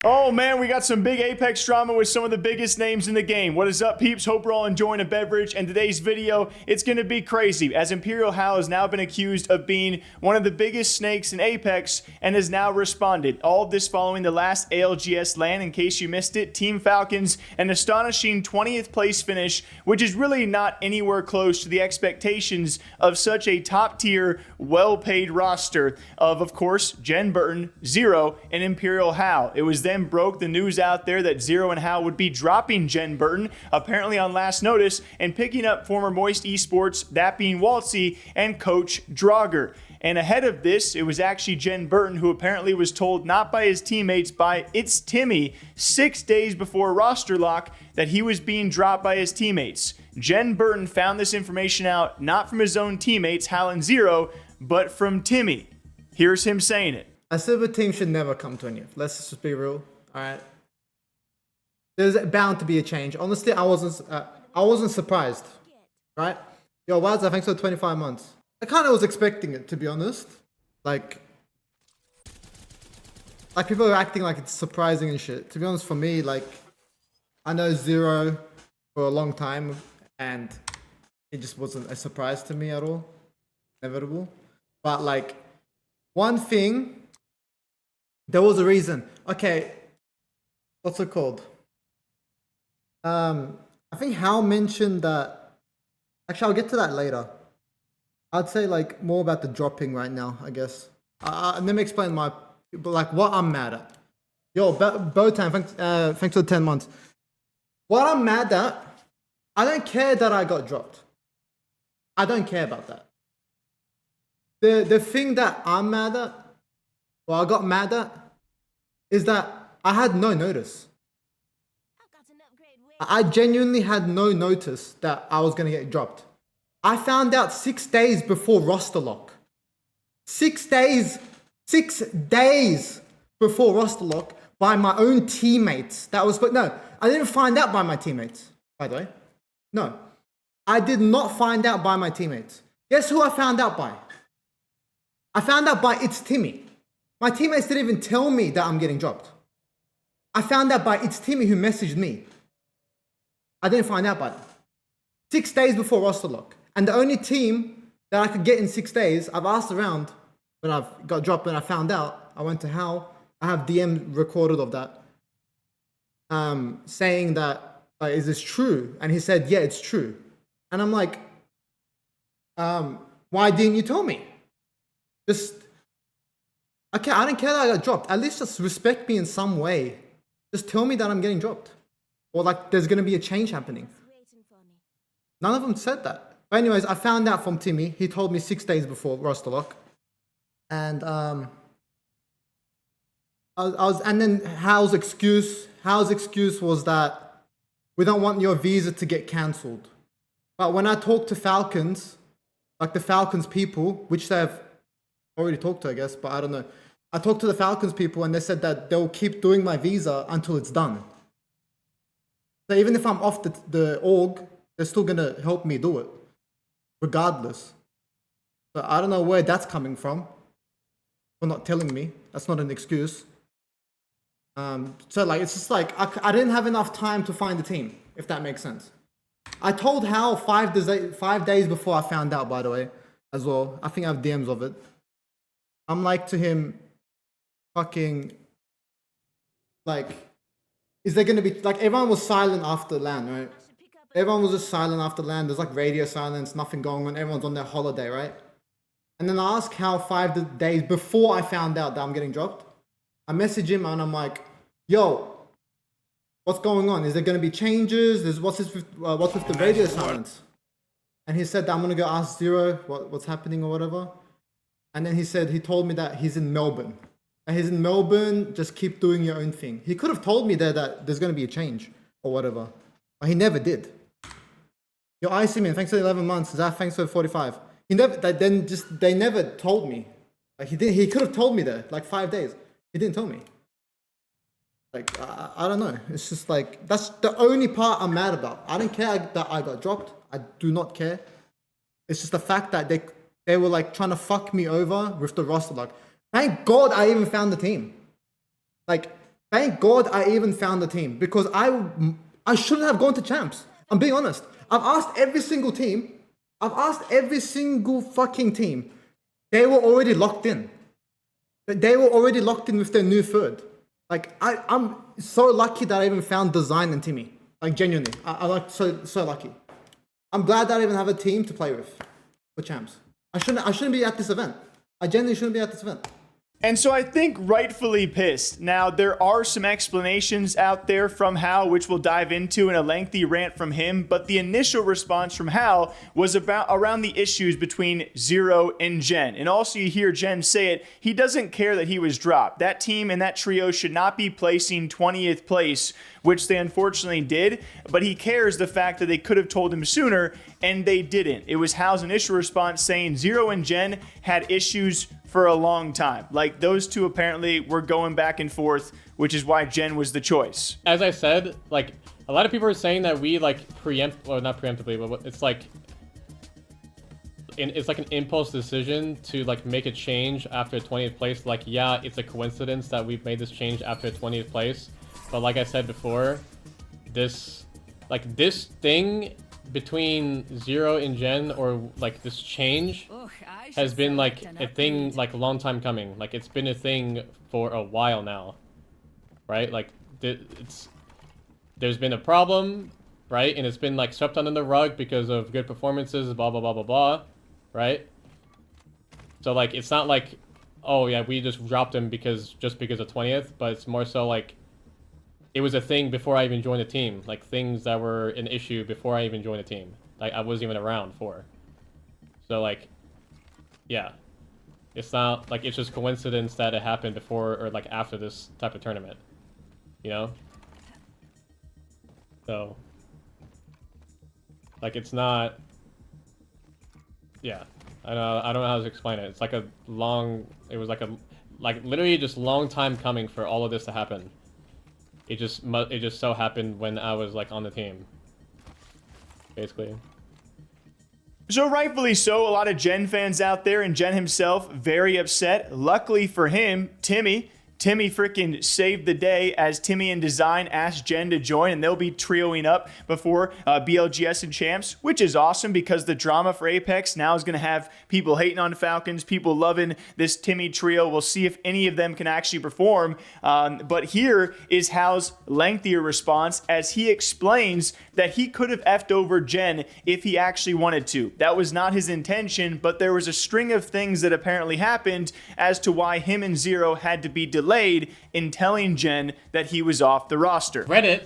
Oh man, we got some big Apex drama with some of the biggest names in the game. What is up, peeps? Hope you're all enjoying a beverage. And today's video, it's going to be crazy, as ImperialHal has now been accused of being one of the biggest snakes in Apex and has now responded. All of this following the last ALGS LAN. In case you missed it, Team Falcons, an astonishing 20th place finish, which is really not anywhere close to the expectations of such a top-tier, well-paid roster of course, Genburten, Zero, and ImperialHal. It was then broke the news out there that Zero and Hal would be dropping Genburten, apparently on last notice, and picking up former Moist Esports, that being Waltzy, and Coach Draugr. And ahead of this, it was actually Genburten who apparently was told, not by his teammates, by It's Timmy, 6 days before roster lock, that he was being dropped by his teammates. Genburten found this information out not from his own teammates, Hal and Zero, but from Timmy. Here's him saying it. A silver team should never come 20th. Let's just be real. All right. There's bound to be a change. Honestly, I wasn't surprised. Right? Yo, Wazza, thanks for 25 months. I kind of was expecting it, to be honest. Like people are acting like it's surprising and shit. To be honest, for me, like, I know Zero for a long time, and it just wasn't a surprise to me at all. Inevitable. But like, one thing. There was a reason. Okay, what's it called? I think Hal mentioned that. Actually, I'll get to that later. I'd say like more about the dropping right now, I guess. Let me explain like what I'm mad at. Yo, Botan, thanks for the 10 months. What I'm mad at, I don't care that I got dropped. I don't care about that. The thing that I'm mad at, I got mad at, is that I had no notice. I genuinely had no notice that I was going to get dropped. I found out 6 days before roster lock. 6 days before roster lock by my own teammates. No, I didn't find out by my teammates, by the way. No, I did not find out by my teammates. Guess who I found out by? I found out by It's Timmy. My teammates didn't even tell me that I'm getting dropped. I found out by It's Timmy who messaged me. I didn't find out by them. 6 days before roster lock. And the only team that I could get in 6 days, I've asked around when I've got dropped and I found out. I went to Hal. I have DM recorded of that. Saying that, is this true? And he said, yeah, it's true. And I'm like, why didn't you tell me? Okay, I don't care that I got dropped. At least just respect me in some way. Just tell me that I'm getting dropped. Or like there's going to be a change happening. None of them said that. But anyways, I found out from Timmy. He told me 6 days before roster lock. And and then Hal's excuse was that we don't want your visa to get cancelled. But when I talked to Falcons, like the Falcons people, which they've already talked to, I guess, but I don't know. I talked to the Falcons people and they said that they'll keep doing my visa until it's done. So even if I'm off the org, they're still going to help me do it, regardless. So I don't know where that's coming from. For not telling me. That's not an excuse. So like, it's just like, I didn't have enough time to find the team, if that makes sense. I told Hal 5 days before I found out, by the way, as well. I think I have DMs of it. I'm like to him, fucking, like, is there going to be, like, everyone was silent after LAN, right? Everyone was just silent after LAN. There's like radio silence, nothing going on. Everyone's on their holiday, right? And then I asked Hal 5 days before I found out that I'm getting dropped. I message him and I'm like, yo, what's going on? Is there going to be changes? What's with the radio silence? And he said that I'm going to go ask Zero what's happening or whatever. And then he told me that he's in Melbourne. And he's in Melbourne, just keep doing your own thing. He could have told me there that there's going to be a change or whatever. But he never did. Yo, Icy Man, thanks for 11 months. Zaf, thanks for 45. They never told me. Like he could have told me there, like 5 days. He didn't tell me. Like, I don't know. It's just like, that's the only part I'm mad about. I don't care that I got dropped. I do not care. It's just the fact that they were like trying to fuck me over with the roster. Like, thank God I even found the team. Like, Thank God I even found the team, because I shouldn't have gone to champs. I'm being honest. I've asked every single team. I've asked every single fucking team. They were already locked in. They were already locked in with their new third. Like, I'm so lucky that I even found Design and Timmy. Like, genuinely. I like so lucky. I'm glad that I even have a team to play with for champs. I shouldn't be at this event. I genuinely shouldn't be at this event. And so I think rightfully pissed. Now, there are some explanations out there from Hal, which we'll dive into in a lengthy rant from him, but the initial response from Hal was around the issues between Zero and Gen. And also you hear Gen say it, he doesn't care that he was dropped. That team and that trio should not be placing 20th place, which they unfortunately did, but he cares the fact that they could have told him sooner, and they didn't. It was Hal's initial response saying Zero and Gen had issues for a long time. Like, those two apparently were going back and forth, which is why Gen was the choice. As I said, like, a lot of people are saying that we, like, not preemptively, but it's like an impulse decision to, like, make a change after 20th place. Like, yeah, it's a coincidence that we've made this change after 20th place. But like I said before, this thing between Zero and Gen, or like this change, has been like a thing like a long time coming. Like, it's been a thing for a while now, right? Like, there's been a problem, right? And it's been like swept under the rug because of good performances, blah blah blah blah blah, right? So like, it's not like, oh yeah, we just dropped him because of 20th, but it's more so like, it was a thing before I even joined the team. Like, things that were an issue before I even joined the team. Like, I wasn't even around for. So, like, yeah. It's not, like, it's just coincidence that it happened before or, like, after this type of tournament. You know? So, like, it's not... Yeah. I don't know how to explain it. It's like a long... It was like a... Like, literally just long time coming for all of this to happen. It just so happened when I was like on the team, basically. So rightfully so, a lot of Gen fans out there, and Gen himself very upset. Luckily for him, Timmy freaking saved the day, as Timmy and Design asked Gen to join, and they'll be trioing up before BLGS and Champs, which is awesome because the drama for Apex now is going to have people hating on Falcons, people loving this Timmy trio. We'll see if any of them can actually perform. But here is Hal's lengthier response, as he explains that he could have effed over Gen if he actually wanted to. That was not his intention, but there was a string of things that apparently happened as to why him and Zero had to be delayed in telling Gen that he was off the roster. Reddit,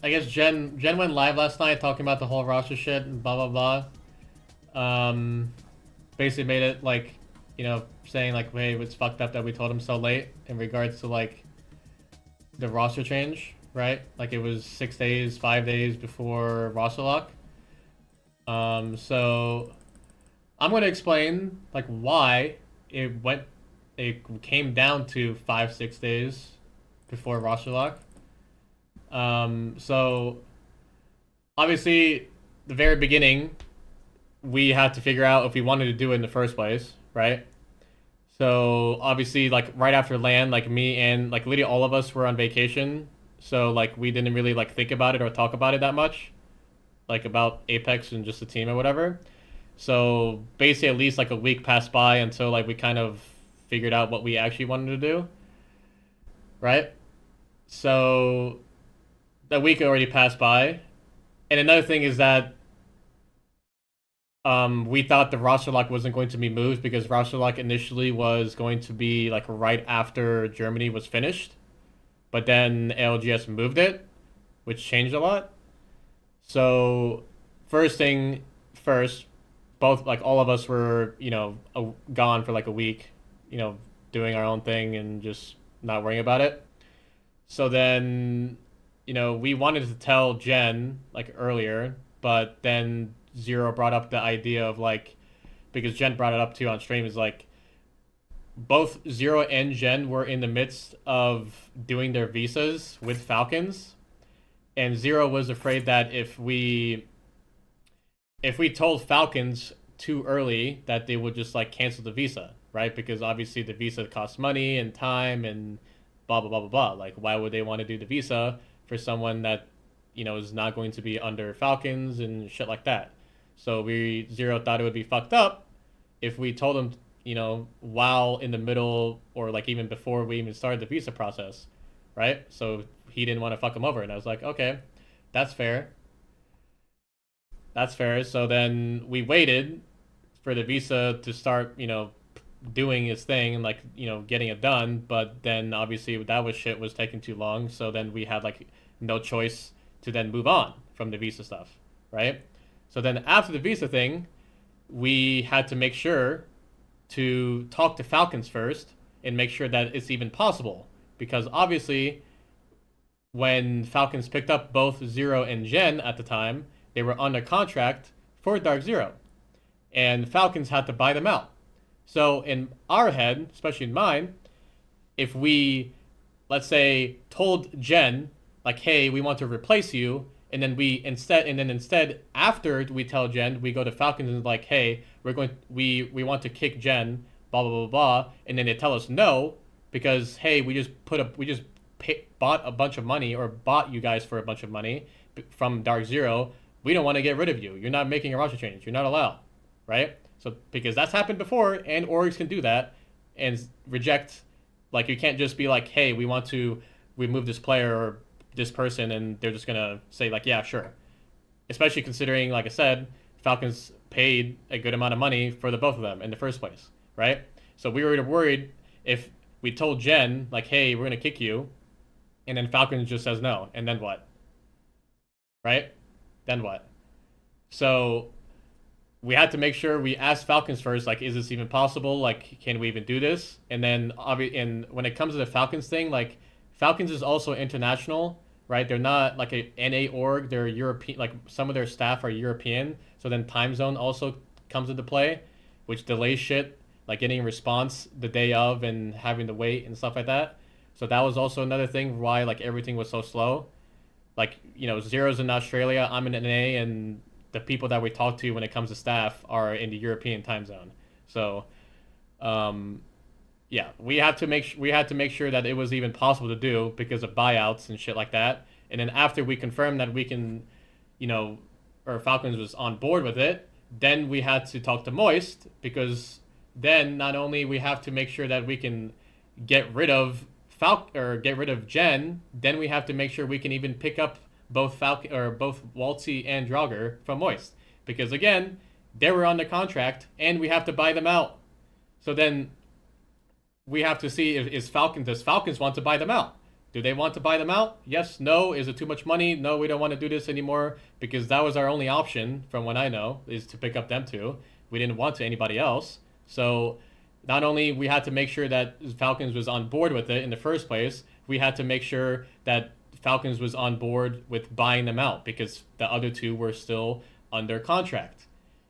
I guess Gen went live last night talking about the whole roster shit and blah blah blah. Basically made it like, you know, saying like, hey, it's fucked up that we told him so late in regards to like the roster change, right? Like, it was 6 days, 5 days before roster lock. So I'm going to explain like why it came down to 5-6 days before roster lock. So obviously the very beginning, we had to figure out if we wanted to do it in the first place, right? So obviously, like, right after LAN, like, me and like literally all of us were on vacation, so like we didn't really like think about it or talk about it that much, like about Apex and just the team or whatever. So basically at least like a week passed by until like we kind of figured out what we actually wanted to do, right? So that week already passed by. And another thing is that we thought the roster lock wasn't going to be moved because roster lock initially was going to be like right after Germany was finished, but then ALGS moved it, which changed a lot. So first thing first, both, like, all of us were, you know, gone for like a week, you know, doing our own thing and just not worrying about it. So then, you know, we wanted to tell Gen like earlier, but then Zero brought up the idea of like, because Gen brought it up too on stream, is like both Zero and Gen were in the midst of doing their visas with Falcons, and Zero was afraid that if we told Falcons too early that they would just like cancel the visa, right? Because obviously the visa costs money and time and blah blah blah blah blah. Like, why would they want to do the visa for someone that, you know, is not going to be under Falcons and shit like that? So Zero thought it would be fucked up if we told him, you know, while in the middle or like even before we even started the visa process, right? So he didn't want to fuck him over, and I was like, okay, that's fair. That's fair. So then we waited for the visa to start, you know, doing its thing and like, you know, getting it done. But then obviously that was taking too long. So then we had like no choice to then move on from the visa stuff, right? So then after the visa thing, we had to make sure to talk to Falcons first and make sure that it's even possible. Because obviously when Falcons picked up both Zero and Gen at the time, they were under contract for Dark Zero. And Falcons had to buy them out. So in our head, especially in mine, if we, let's say, told Gen, like, hey, we want to replace you, and then instead, after we tell Gen, we go to Falcons and like, hey, we want to kick Gen, blah blah blah blah, and then they tell us no because hey, we just bought a bunch of money or bought you guys for a bunch of money from Dark Zero. We don't want to get rid of you. You're not making a roster change. You're not allowed, right? So because that's happened before, and orgs can do that and reject. Like you can't just be like, hey, we want to remove this player or this person, and they're just gonna say like, yeah, sure. Especially considering, like I said, Falcons paid a good amount of money for the both of them in the first place, right? So we were worried if we told Gen like, hey, we're gonna kick you, and then Falcons just says no, and then what? Right? Then what? So we had to make sure we asked Falcons first, like, is this even possible? Like, can we even do this? And then, and when it comes to the Falcons thing, like, Falcons is also international, right? They're not like a NA org. They're European. Like some of their staff are European. So then time zone also comes into play, which delays shit, like getting a response the day of and having to wait and stuff like that. So that was also another thing why like everything was so slow. Like, you know, Zero's in Australia, I'm in NA, and the people that we talk to when it comes to staff are in the European time zone. So, yeah, we had to make sure that it was even possible to do because of buyouts and shit like that. And then after we confirmed that we can, you know, or Falcons was on board with it, then we had to talk to Moist because then not only we have to make sure that we can get rid of get rid of Gen, then we have to make sure we can even pick up both both Waltzy and Draugr from Moist because again, they were on the contract and we have to buy them out. So then we have to see does Falcons want to buy them out? Do they want to buy them out? Yes, no. Is it too much money? No, we don't want to do this anymore because that was our only option from what I know is to pick up them two. We didn't want to anybody else. So not only we had to make sure that Falcons was on board with it in the first place, we had to make sure that Falcons was on board with buying them out because the other two were still under contract.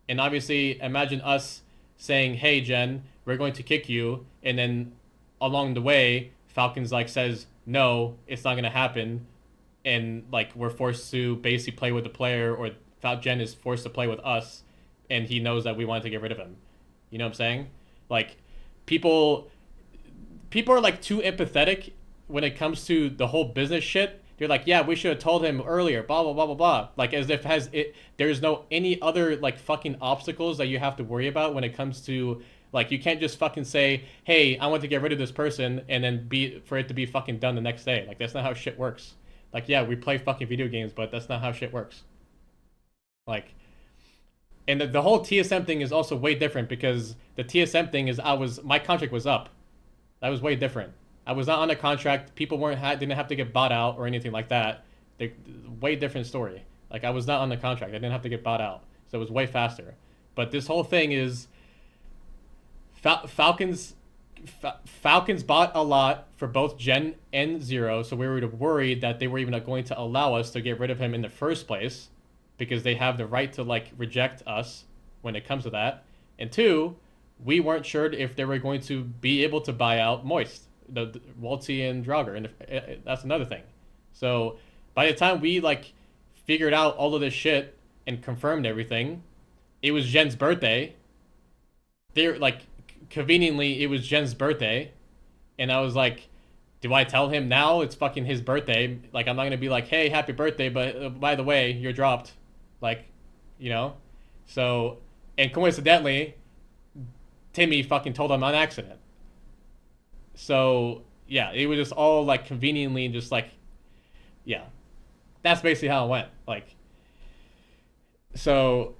And obviously, imagine us saying, hey, Gen, we're going to kick you. And then along the way, Falcons like says, no, it's not going to happen. And like we're forced to basically play with the player or Gen is forced to play with us. And he knows that we wanted to get rid of him. You know what I'm saying? Like people are like too empathetic when it comes to the whole business shit. They're like, yeah, we should have told him earlier, blah, blah, blah, blah, blah. Like as if there's no any other like fucking obstacles that you have to worry about when it comes to like, you can't just fucking say, hey, I want to get rid of this person and then for it to be fucking done the next day. Like that's not how shit works. Like, yeah, we play fucking video games, but that's not how shit works. Like, and the whole TSM thing is also way different because the TSM thing is my contract was up. That was way different. I was not on a contract. People didn't have to get bought out or anything like that. Way different story. Like I was not on the contract. I didn't have to get bought out. So it was way faster. But this whole thing is Falcons bought a lot for both Gen and Zero. So we were worried that they were even going to allow us to get rid of him in the first place because they have the right to like reject us when it comes to that. And two, we weren't sure if they were going to be able to buy out Moist. The Waltzy and Draugr, and that's another thing. So by the time we like figured out all of this shit and confirmed everything, it was Gen's birthday. They're like conveniently it was Gen's birthday, and I was like, Do I tell him now it's fucking his birthday? Like, I'm not gonna be like, hey, happy birthday, but by the way, you're dropped. Like, you know? So, and coincidentally, Timmy fucking told him on accident. So, yeah, it was just all, like, conveniently just, like, yeah. That's basically how it went. Like, so...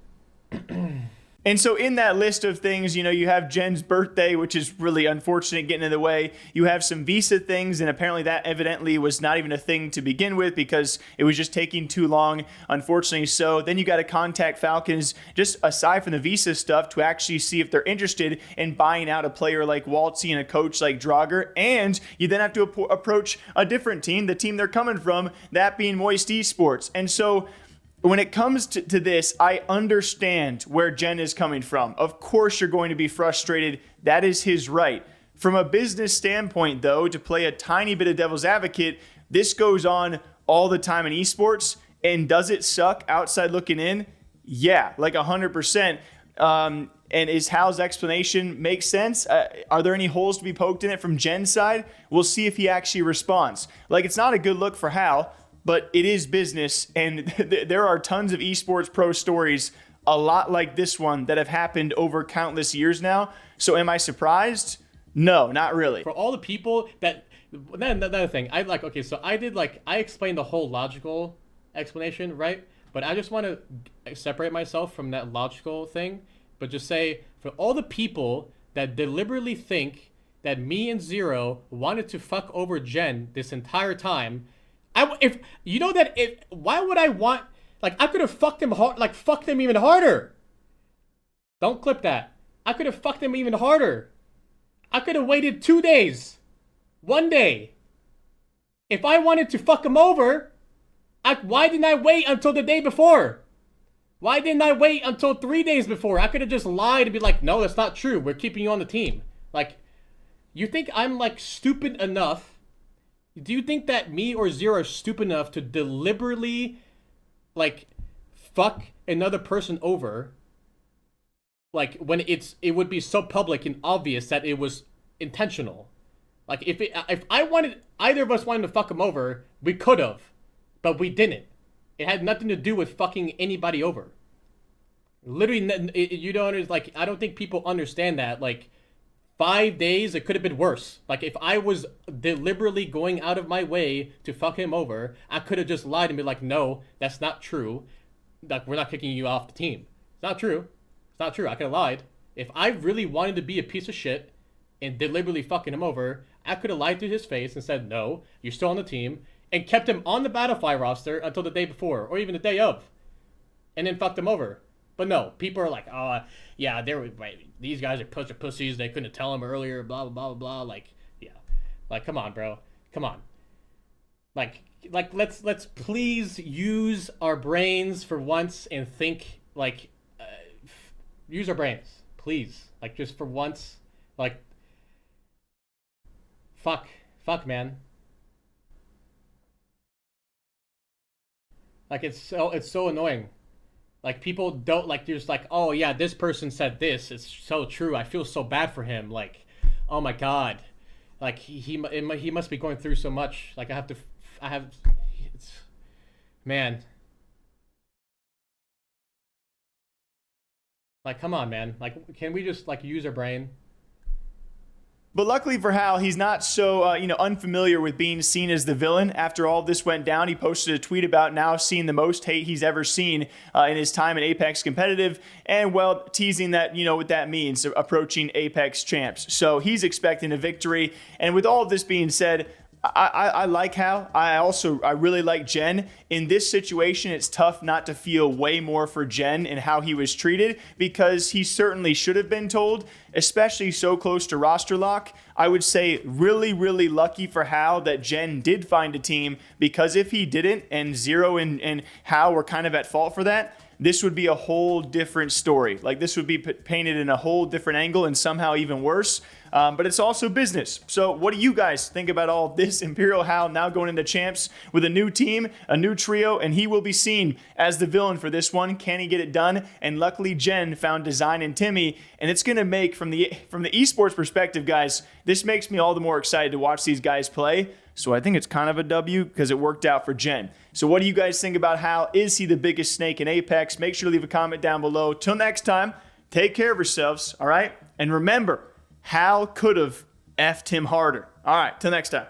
And so in that list of things, you know, you have Jen's birthday, which is really unfortunate getting in the way. You have some visa things, and apparently that evidently was not even a thing to begin with because it was just taking too long, unfortunately so. Then you got to contact Falcons, just aside from the visa stuff, to actually see if they're interested in buying out a player like Waltzy and a coach like Draugr. And you then have to approach a different team, the team they're coming from, that being Moist Esports. And so when it comes to this, I understand where Jen is coming from. Of course you're going to be frustrated. That is his right. From a business standpoint, though, to play a tiny bit of devil's advocate, this goes on all the time in esports. And does it suck outside looking in? Yeah, like 100%. And is Hal's explanation make sense? Are there any holes to be poked in it from Jen's side? We'll see if he actually responds. Like, it's not a good look for Hal, but it is business, and there are tons of esports pro stories, a lot like this one, that have happened over countless years now. So am I surprised? No, not really. For all the people that... Another thing, okay, so I explained the whole logical explanation, right? But I just want to separate myself from that logical thing, but just say, for all the people that deliberately think that me and Zero wanted to fuck over Jen this entire time... why would I want, like, I could have fucked him hard, like, fucked him even harder. Don't clip that. I could have fucked him even harder. I could have waited 2 days. 1 day. If I wanted to fuck him over, why didn't I wait until the day before? Why didn't I wait until 3 days before? I could have just lied and be like, no, that's not true. We're keeping you on the team. Like, you think I'm, like, stupid enough? Do you think that me or Zero are stupid enough to deliberately, like, fuck another person over? Like, when it would be so public and obvious that it was intentional. Like, if either of us wanted to fuck him over, we could have, but we didn't. It had nothing to do with fucking anybody over. Literally, you don't understand. Like, I don't think people understand that. Like, 5 days, it could have been worse. Like, if I was deliberately going out of my way to fuck him over, I could have just lied and be like, no, that's not true. Like, we're not kicking you off the team. It's not true. It's not true. I could have lied. If I really wanted to be a piece of shit and deliberately fucking him over, I could have lied to his face and said, no, you're still on the team, and kept him on the Battlefy roster until the day before, or even the day of, and then fucked him over. But no, people are like, oh, yeah, these guys are pussies. They couldn't tell him earlier, blah, blah, blah, blah. Like, yeah. Like, come on, bro. Come on. Like let's please use our brains for once and think, like, use our brains. Please. Like, just for once. Like, fuck, man. Like, it's so annoying. Like, people don't, like, there's like, oh yeah, this person said this, it's so true, I feel so bad for him, like, oh my god, like, he must be going through so much, like, it's, man. Like, come on, man, like, can we just, like, use our brain? But luckily for Hal, he's not so unfamiliar with being seen as the villain. After all this went down, he posted a tweet about now seeing the most hate he's ever seen in his time in Apex Competitive, and, well, teasing that, what that means, approaching Apex champs. So he's expecting a victory. And with all of this being said, I like Hal. I really like Jen. In this situation, it's tough not to feel way more for Jen and how he was treated, because he certainly should have been told, especially so close to roster lock. I would say really, really lucky for Hal that Jen did find a team, because if he didn't, and Zero and Hal were kind of at fault for that, this would be a whole different story. Like, this would be painted in a whole different angle and somehow even worse. But it's also business. So what do you guys think about all this? ImperialHal now going into champs with a new team, a new trio, and he will be seen as the villain for this one. Can he get it done? And luckily, Jen found Design and Timmy, and it's going to make, from the esports perspective, guys, This makes me all the more excited to watch these guys play. So I think it's kind of a W because it worked out for Gen. So what do you guys think about Hal? Is he the biggest snake in Apex? Make sure to leave a comment down below. Till next time, take care of yourselves, all right? And remember, Hal could have effed him harder. All right, till next time.